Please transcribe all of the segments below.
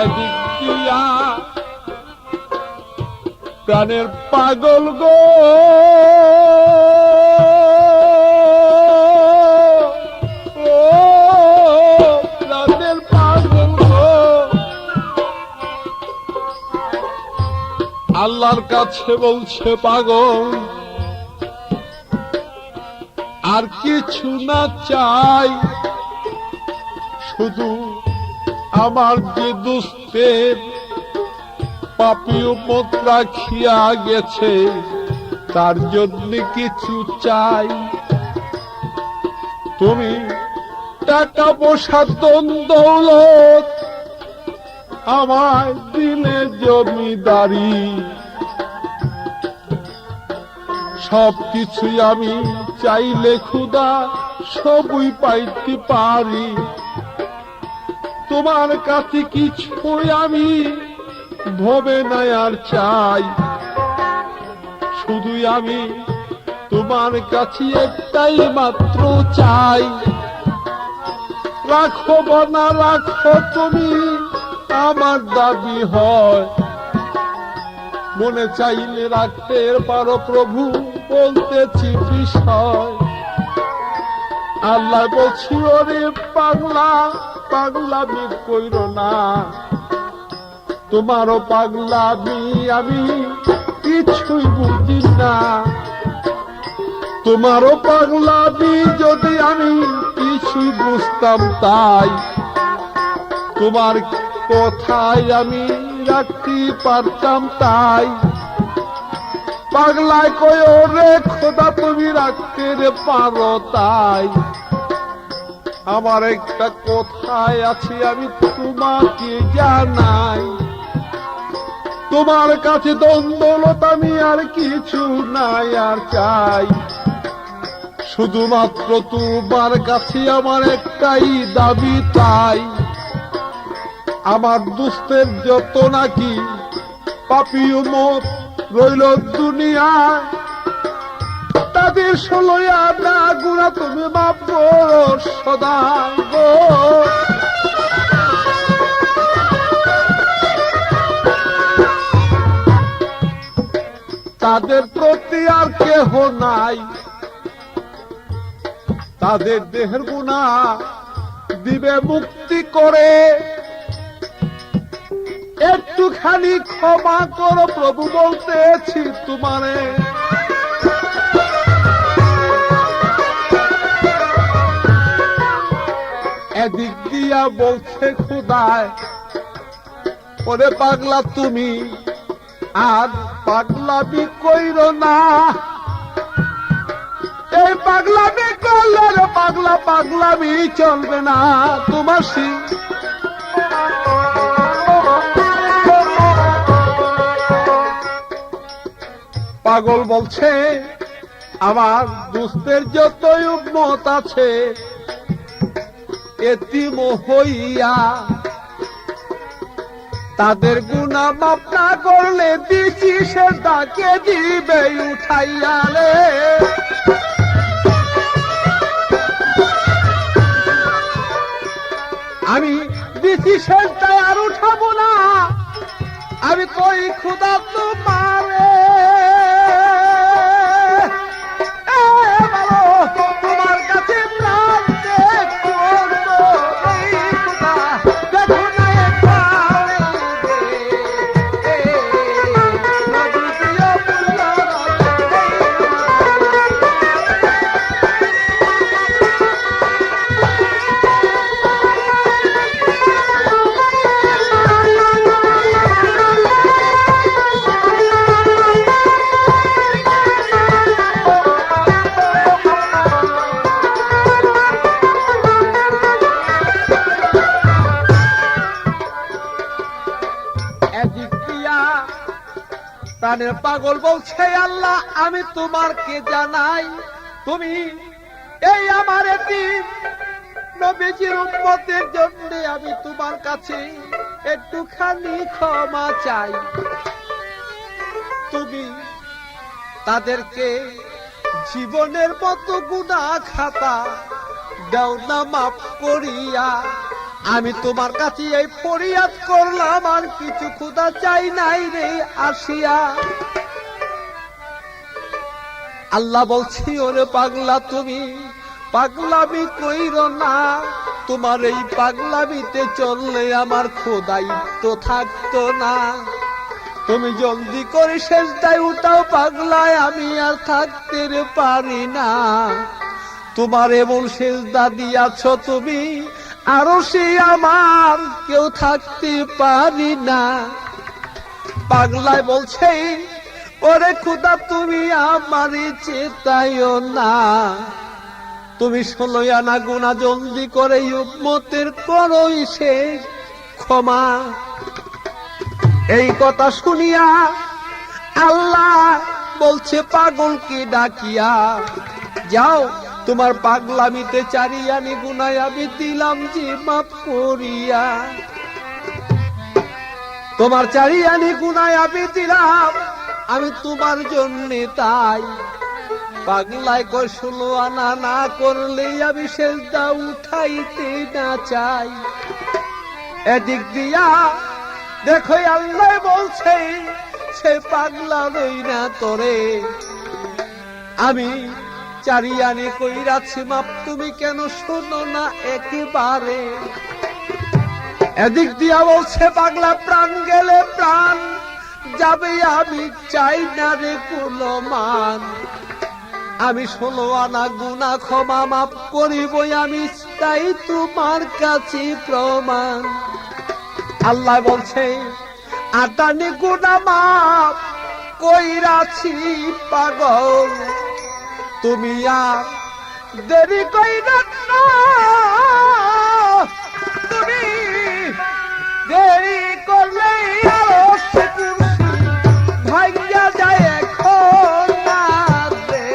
এদিক দিয়া প্রাণের পাগল গো, প্রাণের পাগল গো, আল্লাহর কাছে বলছে পাগল আর কিছু না চাই, শুধু আমার যে দুষ্টের পাপী উম্মত রাখিয়া গেছে তার জন্য কিছু চাই। তুমি টাকা পয়সা ধন দৌলত আমায় দিলে জমিদারি, সবকিছুই আমি চাইলে খুদা সবই পাইতে পারি। তোমার কাছে কিছুই আমি ভবে নাই আর চাই, শুধু আমি তোমার কাছে একটাই মাত্র চাই। রাখো না রাখো তুমি আমার দাবি হয়, মনে চাইলে রাখতে পারো প্রভু বলতেছি বিষয়। আল্লাহ বলছি ওরে পাগলা পাগলামি কইর না, তোমারও পাগলামি আমি কিছুই বুঝি না। তোমারও পাগলামি যদি আমি কিছুই বুঝতাম তাই তোমার কথায় আমি রাখতে পারতাম তাই। পাগলায় কয় রে খোদা তুমি রাখতে পারো তাই। আমার একটা কথায় আছে আমি তোমাকে জানাই, তোমার কাছে দ্বন্দ্বলত আমি আর কিছু নাই আর চাই, শুধুমাত্র তোমার কাছে আমার একটাই দাবি তাই। আমার দুষ্টের যত নাকি পাপী উম্মত রইল দুনিয়ায়, তাদের 16 আনা গুনাহ তুমি মাফ করো সদাই গো। তাদের প্রতি আর কেহ নাই, তাদের দেহের গুনাহ দিবে মুক্তি করে। একটুখানি ক্ষমা করো প্রভু বলতেছি তোমারে। এদিক দিয়া বলছে খুদায় ওরে পাগলা তুমি আর পাগলামি কইর না, এই পাগলামি করলে পাগলা পাগলামি চলবে না তোমার। পাগল বলছে আমার দুষ্টের যতই উম্মত আছে এতিম হইয়া তাদের গুনাহ মাফ না করলে দিছি সে তাকে দিবে উঠাইয়া রে। আমি দিছি সে আর উঠাবো না, আমি কই খুদা তোমারে তোমার কাছে প্রাণের পাগল বলছে আল্লাহ আমি তোমারকে জানাই, তুমি এই আমার এতিম নবীজির উম্মতের জন্য আমি তোমার কাছে একটুখানি ক্ষমা চাই। তুমি তাদেরকে জীবনের মতো গুনাহ খাতা দাও না মাফ করিয়া, আমি তোমার কাছে এই ফরিয়াদ করলাম, আর কিছু খোদা চাই নাই রে আসিয়া। আল্লাহ বলছি, ওরে পাগলা তুমি পাগলামি কইরো না, তোমার এই পাগলামিতে চললে আমার খোদাই তো থাকতো না। তুমি জলদি করে সেজদায় উঠাও পাগলায়, আমি আর থাকতে পারি না। তোমার এমন সেজদা দিয়াছ তুমি, আরো সে আমার কেউ থাকতে পারি না। পাগলায় বলছে, ওরে খোদা তুমি আমারে চেতাইও না, তুমি 16 আনা গুনাহ জলদি করে উম্মতের করোই সে ক্ষমা। এই কথা শুনিয়া আল্লাহ বলছে পাগলকে ডাকিয়া, যাও তোমার পাগলামিতে 4 আনি গুনাহ আমি দিলাম যে মাফ করিয়া। তোমার 4 আনি গুনাহ আমি দিলাম আমি তোমার জন্যে, তাই পাগলায় কয় 16 আনা না করলে আমি সেজদা উঠাইতে না চাই। এদিক দিয়া দেখো আল্লাহ বলছে, সে পাগলা রই না তোরে আমি 4 আনি কইরাছি মাপ, তুমি কেন শোনো না একেবারে। এদিক দিয়া বলছে পাগলা প্রাণ গেলে প্রাণ যাবে, আমি চাই না রে কোনো মান, আমি 16 আনা গুনাহ ক্ষমা মাফ করিব আমি, তাই তোমার কাছে প্রমাণ। আল্লাহ বলছে 8 আনি গুনাহ মাফ কইরাছি পাগল, তুমি আর দেরি কইরা না, তুমি দেরি করলে আরো ভাগ্যা যায় এখন না দে।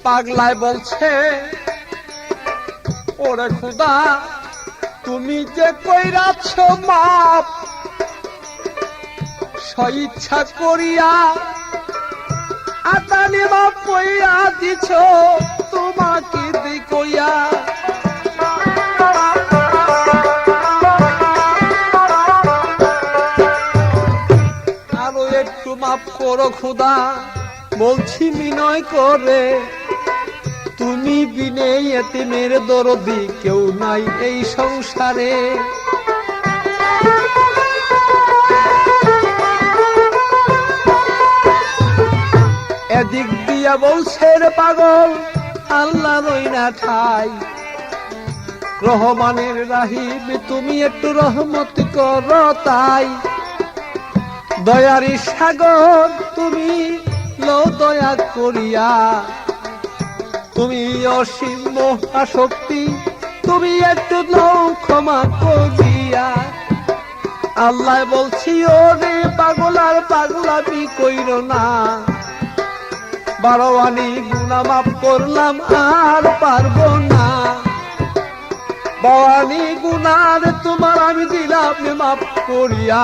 পাগলায় বলছে, ওরে খোদা তুমি যে কইরাছ মাপ, স্বইচ্ছা করিয়া 8 আনি মাপ কইয়া দিছ তোমাকে কইয়া। আরো একটু মাপ করো খোদা, বলছি বিনয় করে, তুমি বিনে এতিমের দরদি কেউ নাই এই সংসারে। এদিক দিয়া বলছে রে পাগল আল্লাহ রই না ঠাই, রহমানের রাহিম তুমি একটু রহমত করো তাই। দয়ারি সাগর তুমি লো দয়া করিয়া, তুমি অসীম মহাশক্তি তুমি একটু নৌ ক্ষমা করিয়া। আল্লাহ বলছি, ওরে পাগল আর পাগলামি কইরো না, 12 আনি গুনাহ মাফ করলাম আর পারবো না। 12 আনি গুনাহ তোমার আমি দিলাম মাফ করিয়া,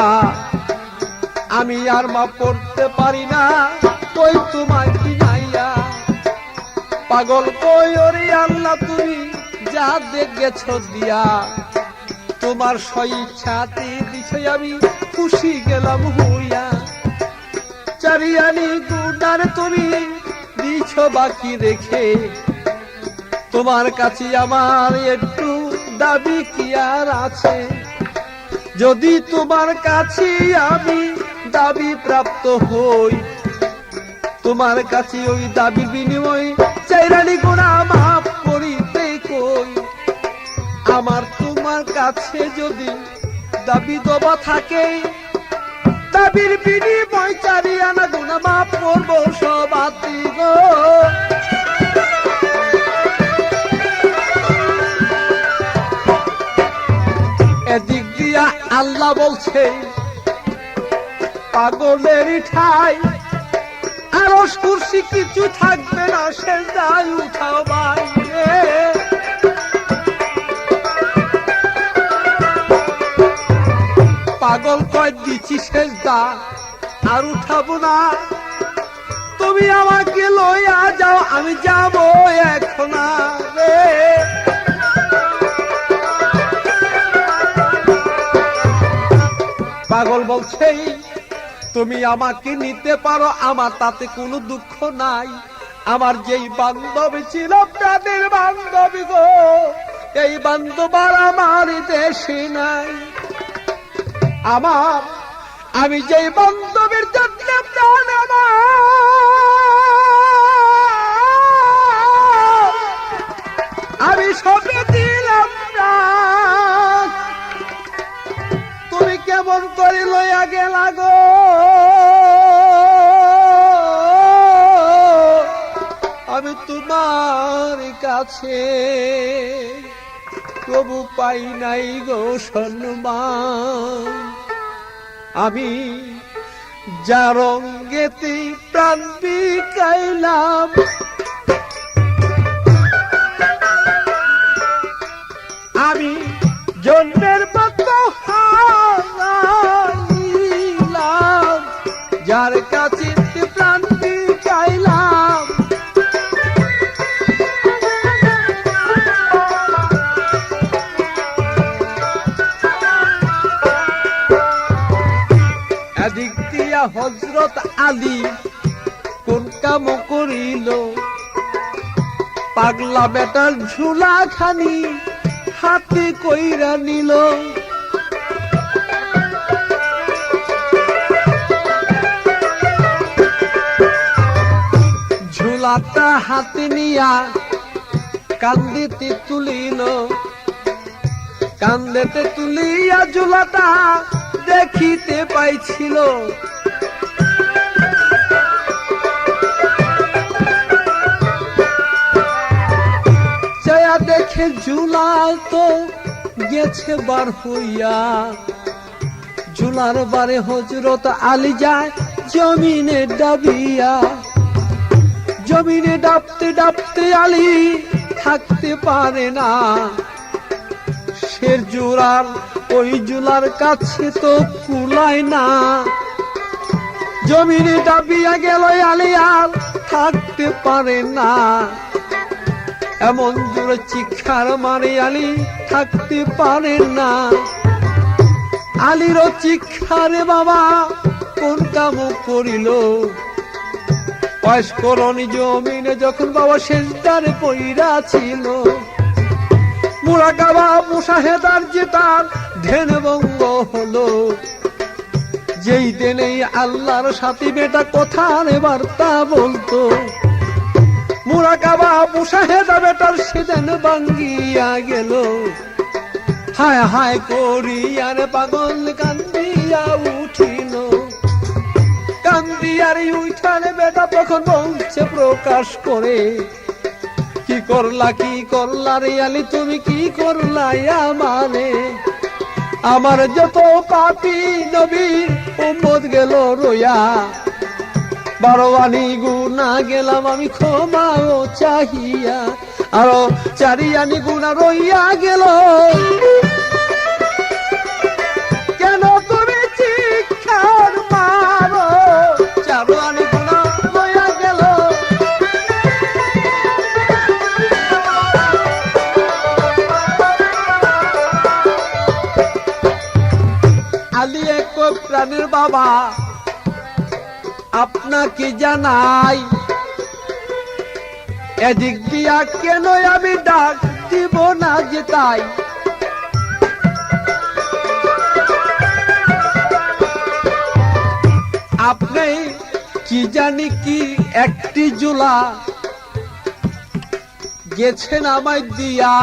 আমি আর মাফ করতে পারি না কই তোমায় কিনাইয়া। পাগল কই ওরে আল্লাহ তুমি যা দেখেছ দিয়া, তোমার স্বইচ্ছাতে দিছে আমি খুশি গেলাম হইয়া। 4 আনি গুনাহ তুমি দিছ বাকি রেখে, তোমার কাছে আমার একটু দাবি কি আর আছে। যদি তোমার কাছে আমি দাবি প্রাপ্ত হই, তোমার কাছে ওই দাবির বিনিময়ে 4 আনি গুনাহ মাফ করিতে কই। আমার তোমার কাছে যদি দাবি দবা থাকে, দাবির বিনিময় 4 আনা গুনাহ মাফ করবো সবাতি গো। আল্লাহ বলছে পাগলের ঠাই আরশ কুরসি কিছু থাকবে না, সেজদায় উঠাও ভাই রে। পাগল কয় দিচ্ছি সেজদা আর উঠাবো না, তুমি আমাকে লইয়া যাও, আমি যাব এখন রে। পাগল বলছে তুমি আমাকে নিতে পারো, আমার তাতে কোনো দুঃখ নাই। আমার যেই বান্ধবী ছিল প্রাণের বান্ধবী গো, এই বান্ধব আর আমার দেশে নাই। আমি যেই বান্ধবীর জন্য প্রাণ আমি সবে দিলাম প্রাণ, তুমি কেমন করে লইয়া গেলা গো। আমি তোমার কাছে প্রভু পাই নাই গো সম্মান, আমি যা রঙ্গেতে প্রাণ বিকাইলাম, আমি জন্মের মতো হারাইলাম, যার কাছে প্রাণ বিকাইলাম। এদিক দিয়া হযরত আলী কোন কাম করিল, পাগলা বেটার ঝুলা খানি হাতে কইরা নিল। ঝুলাটা হাতে নিয়া কান্দিতে তুলিল, কান্দেতে তুলিয়া ঝুলাটা দেখিতে পাইছিল। চায়া দেখে ঝুলা তো গেছে বার হইয়া, ঝুলার বারে হযরত আলী যায় জমিনে ডাবিয়া। জমিনে ডাবতে ডাবতে আলী থাকতে পারে না, সে জোড়ার ওই জুলার কাছে তো কুলায় না। জমিনে ডাবিয়া গেল আলী আর থাকতে পারে না, এমন জোরে চিৎকার মারে আলী থাকতে পারে না। আলীরও চিৎকারে বাবা কোন কাম করিল, বয়স্করণী জমিনে যখন বাবা সেজদারে পইরা ছিল। মুরাকাবা মুশাহেদার যে তার ধ্যান ভঙ্গ হলো, যেই দিনেই আল্লাহর সাথে বেটা কথার বার্তা বলতো। মুরাকাবা মুশাহেদা বেটার সেদিন ভাঙ্গিয়া গেল, হায় হায় করিয়ার পাগল কান্দিয়া উঠিল। কান্দিয়ার উঠানে বেটা তখন বলছে প্রকাশ করে, কি করলা রে আলী, তুমি কি করলা আমারে। আমার যত পাপী নবীর উম্মত গেল রইয়া, বারোয়ানি গুনাহ গেলাম আমি ক্ষমাও চাহিয়া, আরো চারিয়ানি গুনাহ রইয়া গেল। কেন তুমি চিৎকার মারো, চারোয়ানি গুনাহ রইয়া গেল। আলী এক প্রাণের বাবা আপনাকে জানাই, এদিক দিয়া কেন আমি ডাক দিব না যে তাই। আপনি কি জানি কি একটি জুলা গেছেন আমায় দিয়া,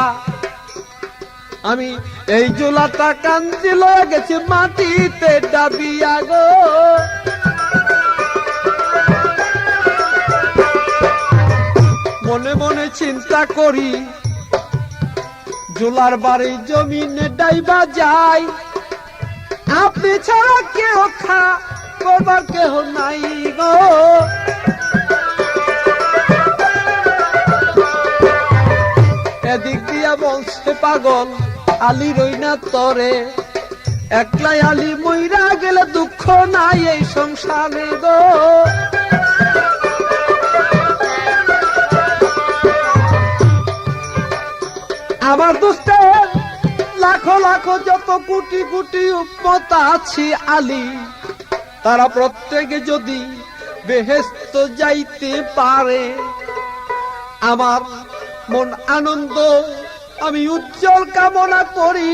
আমি এই জুলাটা কান্দি লয়ে গেছি মাটিতে ডাবিয়া গো। মনে মনে চিন্তা করি, জুলার বাড়ি জমিনে ডাইবা যায়, আপনি ছাড়া কেউ করবার কেহ নাই গো। এদিক দিয়া বলছে পাগল আলী রইনা তরে, একলাই আলী মইরা গেলে দুঃখ নাই এই সংসারে গো। আমার দোস্তের লাখো লাখো যত কোটি কোটি উম্মত আছে আলী, তারা প্রত্যেকে যদি বেহেশত যাইতে পারে, আমার মন আনন্দ আমি উজ্জ্বল কামনা করি।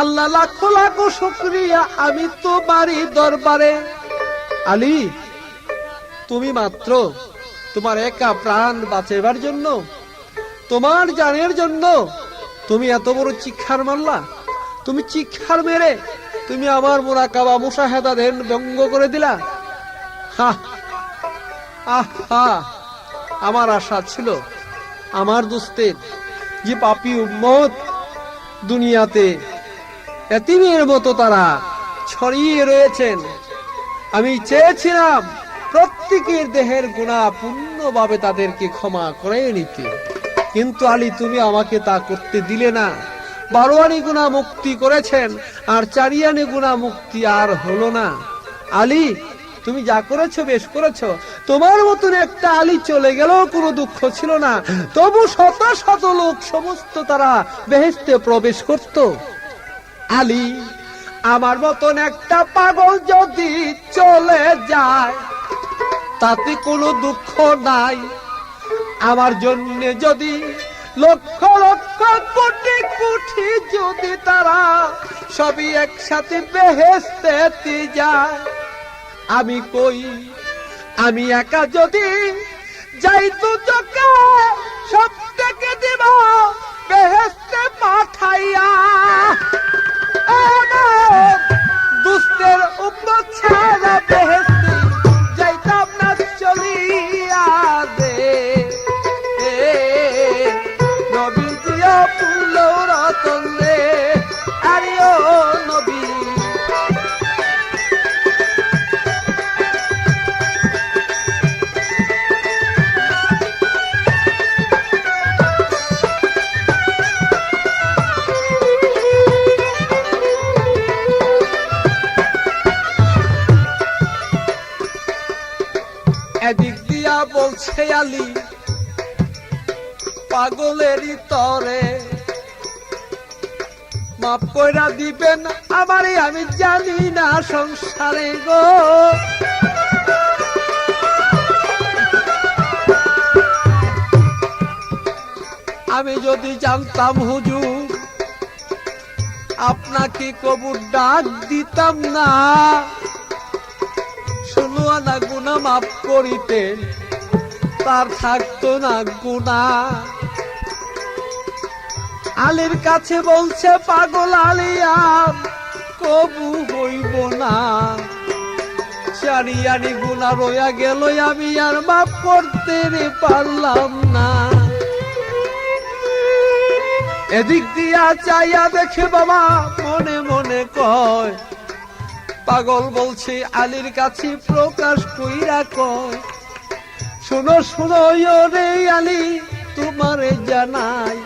আল্লাহ লাখো লাখো শুকরিয়া আমি তোমারই দরবারে। আলী, তুমি মাত্র তোমার একা প্রাণ বাঁচাবার জন্য, তোমার জানের জন্য তুমি এত বড় চিৎকার মারলা। তুমি চিৎকার মেরে তুমি আমার মুরাকাবা মুশাহাদা ধ্যান ব্যঙ্গ করে দিলা। আমার আশা ছিল আমার দোস্তের যে পাপী উম্মত দুনিয়াতে এতিমের মতো তারা ছড়িয়ে রয়েছেন, আমি চেয়েছিলাম প্রত্যেকের দেহের গুনাহ পূর্ণভাবে তাদেরকে ক্ষমা করে নিতে, কিন্তু আলী তুমি আমাকে তা করতে দিলে না। 12 আনি গুনাহ মুক্তি করেছেন, আর 4 আনি গুনাহ মুক্তি আর হলো না। আলী, তুমি যা করেছো বেশ করেছো। তোমার মতন একটা আলী চলে গেলেও কোনো দুঃখ ছিল না, তবু শত শত লোক সমস্ত তারা বেহেশতে প্রবেশ করত। আলী, আমার মতন একটা পাগল যদি চলে যায় তাতে কোনো দুঃখ নাই। আমার জন্য যদি লক্ষ লক্ষ কোটি কোটি যদি তারা সবই একসাথে বেহেশতে যায়, আমি কই আমি একা যদি যাইতো চোখে সব থেকে দিব বেহেশতে পাঠাইয়া। দুষ্টের উম্মত ছাড়া বেহেশতে যাইতাম না চলিয়া দে। নবী দিয়া ফুল রতন রে, আরে ও নবী। এদিক দিয়া বলছে আলী পাগলেরই তরে, মাফ কইরা দিবেন আমারে, আমি জানি না সংসারে গো। আমি যদি জানতাম হুজুর আপনাকে কবুর ডাক দিতাম না, 16 আনা গুনাহ মাফ করিতেন, তার থাকতো না গুনাহ। আলীর কাছে বলছে পাগল আলী আর কবু হইব না, 4 আনি গুনাহ রইয়া গেল, আমি আর মাফ করতে পারলাম না। এদিক দিয়া চাইয়া দেখে বাবা মনে মনে কয়, পাগল বলছে আলীর কাছে প্রকাশ কইরা কয়, শুনো শুনো রে আলী তোমারে জানাই,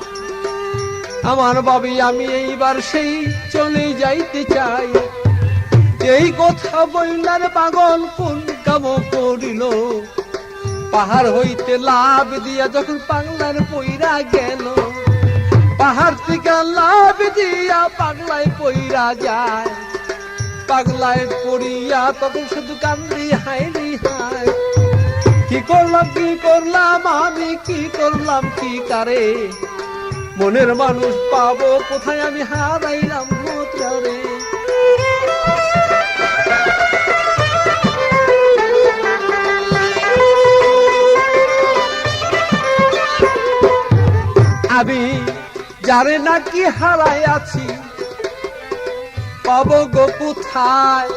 আমার বাবি আমি এইবার সেই চলে যাইতে চাই। এই কথা বইলার পাগল কোন কাম করিল, পাহাড় হইতে লাভ দিয়া যখন পাগলার পইরা গেল, পাহাড় থেকে লাভ দিয়া পাগলায় পইরা যায়। পাগলায় পড়িয়া তখন শুধু কান্দি হায়রি হায়, কি করলাম আমি, কি করলাম কি কারে, মনের মানুষ পাবো কোথায়, আমি হারাইলাম মোত্রে। আমি যারে নাকি হারাই আছি পাবো গো কোথায়,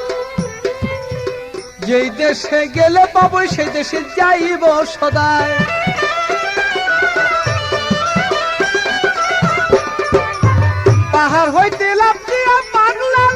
যেই দেশে গেলে পাবো সেই দেশে যাইব সদায়। পাহাড় হইতে লাফ দিয়া পাগলা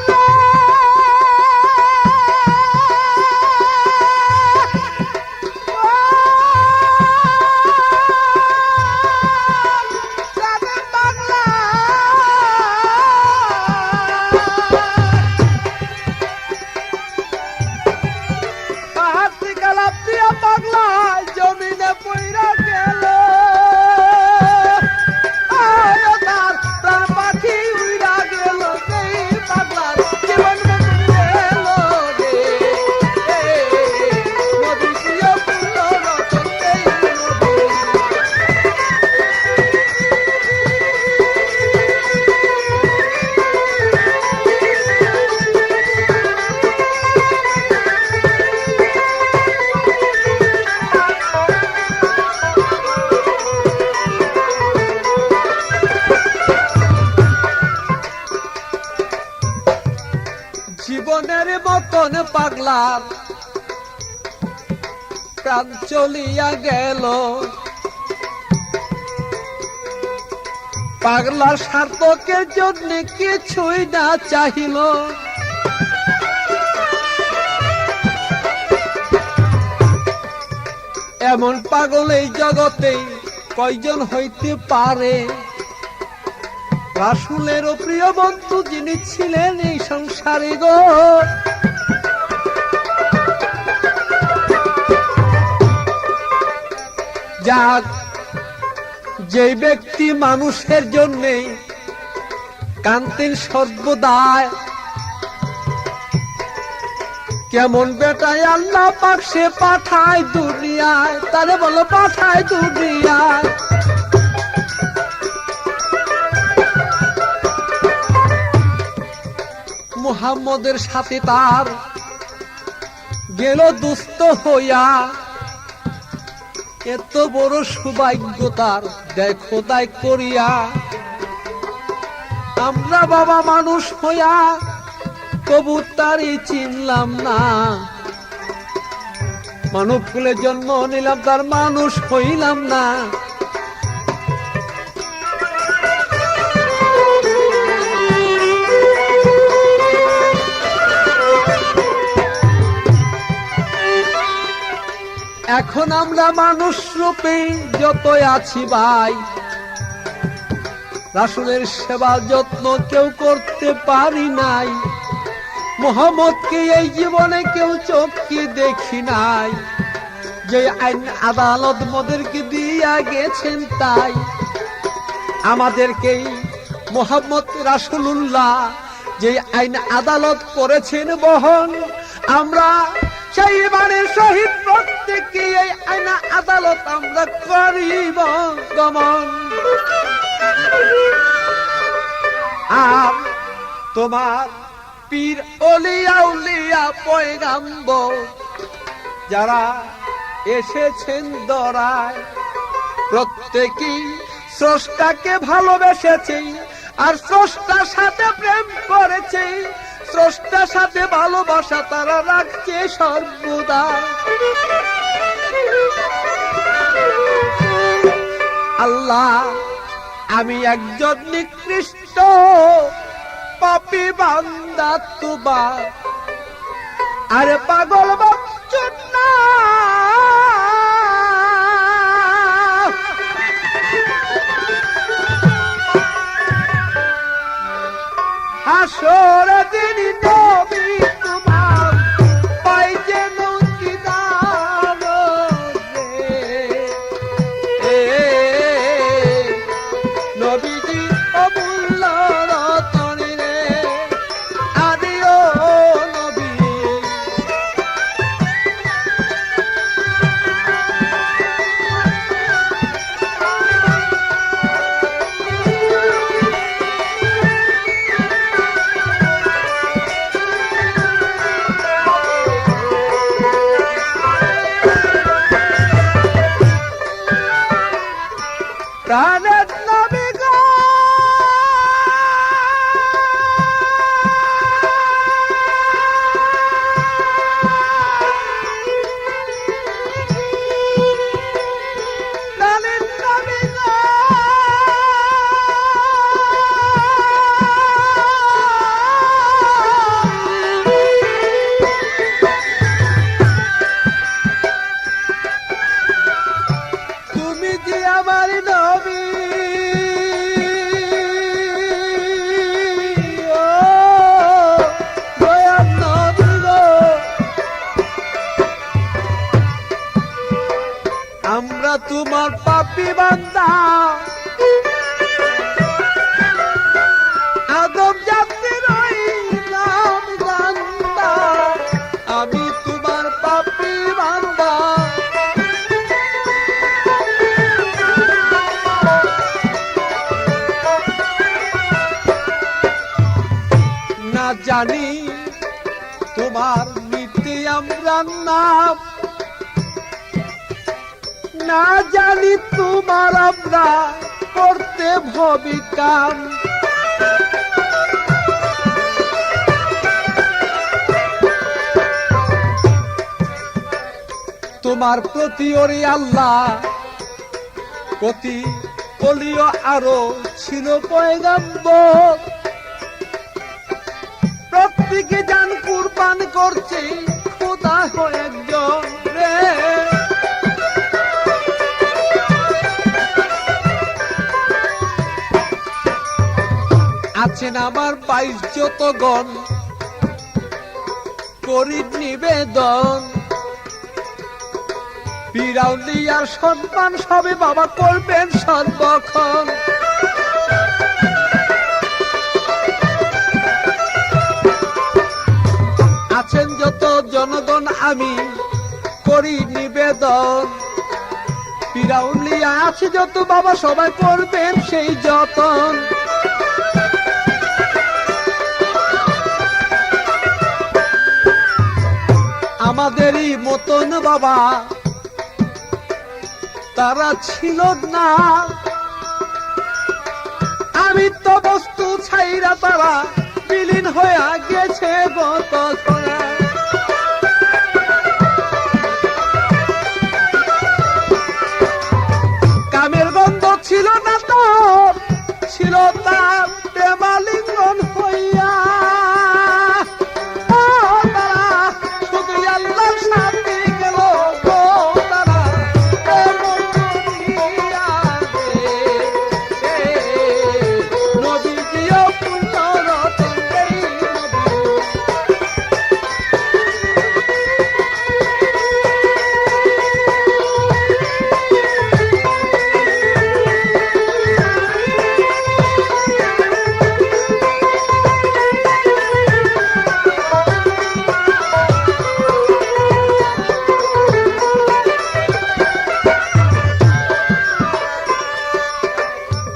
যখন পাগলার প্রাণ চলিয়া গেল, পাগলার সার্থকের জন্য কিছুই না চাহিল। এমন পাগল এই জগতে কয়জন হইতে পারে? রাসূলেরও প্রিয় বন্ধু যিনি ছিলেন এই সংসারে গো। যাক, যে ব্যক্তি মানুষের জন্য কান্তেন সর্বদায়, কেমন বেটায় আল্লাহ পাক সে পাঠায় দুনিয়ায়, তারে বলো পাঠায় দুনিয়ায়। মুহাম্মদের সাথে তার গেল দুস্থ হইয়া, এত বড় সৌভাগ্য তার দেখো দায় করিয়া। আমরা বাবা মানুষ হইয়া তবু তারই চিনলাম না, মানব কুলে জন্ম নিলাম তার মানুষ হইলাম না। এখন আমরা মানুষ রূপে যতই আছি ভাই, রাসূলের সেবা যত্ন কেউ করতে পারি নাই। মুহাম্মদকে এই জীবনে কেউ চোখে দেখি নাই, যে আইন আদালত মোদেরকে দিয়া গেছেন তাই আমাদেরকেই মুহাম্মদ রাসূলুল্লাহ যে আইন আদালত করেছেন বহন, আমরা সেই ইমানের সহিত প্রত্যেককে এই আইন আদালত আমরা করিব গমন। আর তোমার পীর অলিয়া উলিয়া পয়গাম্বর যারা এসেছেন দরায়, প্রত্যেকেই স্রষ্টাকে ভালোবেসেছে আর স্রষ্টার সাথে প্রেম করেছে, স্রষ্টার সাথে ভালোবাসা তারা রাখছে সর্বদা। আল্লাহ, আমি একজন নিকৃষ্ট পাপী বান্দা তোমার, আরে পাগল বচ্চন না, হাসর দিন নবী তোমার পাই যেন দিদার রে, নবীজি অমূল্য রতন রে, আদিও নবী। প্রাণের নবী গো, প্রাণের নবী গো, তুমি যে আমার নবী, ও দয়ার নবী গো, আমরা তোমার পাপী বান্দা, আদম জাতির হইলাম বান্দা, আমি তোমার পাপী বান্দা। না জানি তোমার নিতে আমরা নাম, না জানি তোমার আমরা করতে ভবিকাম, তোমার প্রতি ওরে আল্লাহ কতি বলিও আরো ছিল পয়গম্বর, প্রত্যেকে জান কুরবান করছে খোদা একজন রে। আছেন আমার 22 যতগণ করি নিবেদন, পীরাউলিয়ার সম্মান সবে বাবা করবেন সর্বক্ষণ। আছেন যত জনগণ আমি করি নিবেদন, পীরাউলিয়া আছে যত বাবা সবাই করবেন সেই যতন। আমাদেরই মতন বাবা তারা ছিল না, আমি তো বস্তু ছাইরা তারা বিলীন হয়ে গেছে গত ছড়া। কামের গন্ধ ছিল না তো, ছিল তার প্রেমালিঙ্গন হইয়া।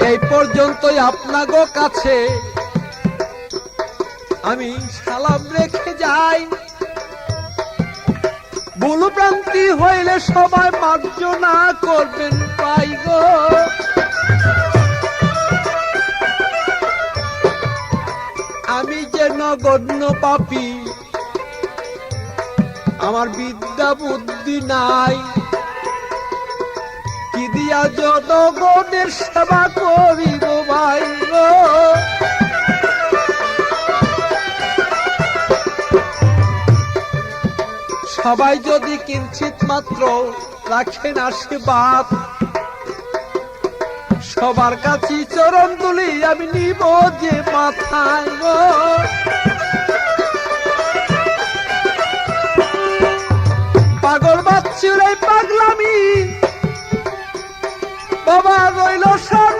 এই পর্যন্তই আপনাগো কাছে আমি সালাম রেখে যাই, ভুল ভ্রান্তি হইলে সবাই মার্জনা করবেন পাই গো। আমি যে নগণ্য পাপী, আমার বিদ্যা বুদ্ধি নাই, কি দিয়া জনগণের সেবা করিব ভাই গো। সবাই যদি কিঞ্চিত মাত্র রাখেন আশীর্বাদ, সবার কাছে চরণ তুলি আমি নিব যে মাথায় গো। পাগল বাচ্চুর এই পাগলামি বাবা রইল সব